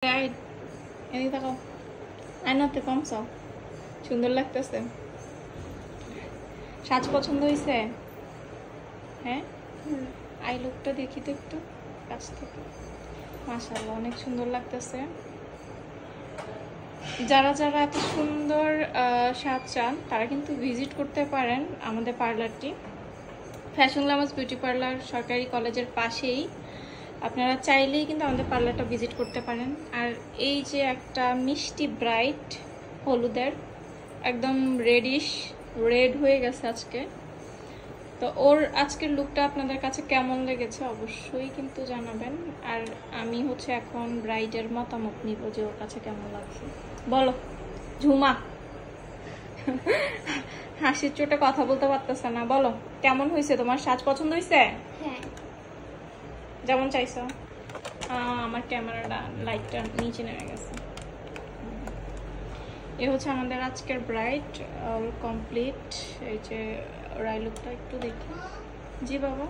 এদিকে তাকাও, আয়নাতে কম চাও, সুন্দর লাগতেছে। সাজ পছন্দ হয়েছে? হ্যাঁ, আই লুকটা দেখি তো একটু কাছ থেকে। মাশাআল্লাহ, অনেক সুন্দর লাগতেছে। যারা যারা এত সুন্দর সাজ চান তারা কিন্তু ভিজিট করতে পারেন আমাদের পার্লারটি। ফ্যাশন গ্ল্যামার্স বিউটি পার্লার সরকারি কলেজের পাশেই। আপনারা চাইলেই কিন্তু আমাদের পার্লারটা ভিজিট করতে পারেন। আর এই যে একটা মিষ্টি ব্রাইট হলুদের, একদম রেড হয়ে গেছে আজকে। তো ওর আজকের লুকটা আপনাদের কাছে কেমন লেগেছে অবশ্যই কিন্তু জানাবেন। আর আমি হচ্ছে এখন ব্রাইডের মতামত নিব যে ওর কাছে কেমন লাগছে। বলো ঝুমা, হাসির চোটে কথা বলতে পারতেছে না, বলো কেমন হয়েছে? তোমার সাজ পছন্দ হয়েছে? হ্যাঁ, যেমন চাইছো। আমার ক্যামেরাটা লাইটটা নিচে নেমে গেছে। এ হচ্ছে আমাদের আজকের ব্রাইড, অল কমপ্লিট। এই যে রাই লুকটা একটু দেখি। জি বাবা,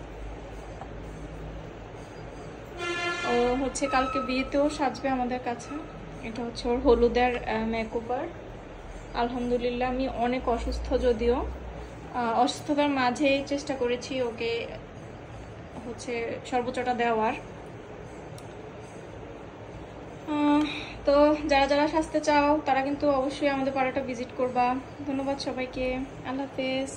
ও হচ্ছে কালকে বিয়েতেও সাজবে আমাদের কাছে। এটা হচ্ছে ওর হলুদের মেকওভার। আলহামদুলিল্লাহ, আমি অনেক অসুস্থ, যদিও অসুস্থতার মাঝেই চেষ্টা করেছি ওকে হচ্ছে সর্বোচ্চটা দেওয়ার। তো যারা যারা সাজতে চাও তারা কিন্তু অবশ্যই আমাদের পাড়াটা ভিজিট করবা। ধন্যবাদ সবাইকে, আল্লাহ হাফেজ।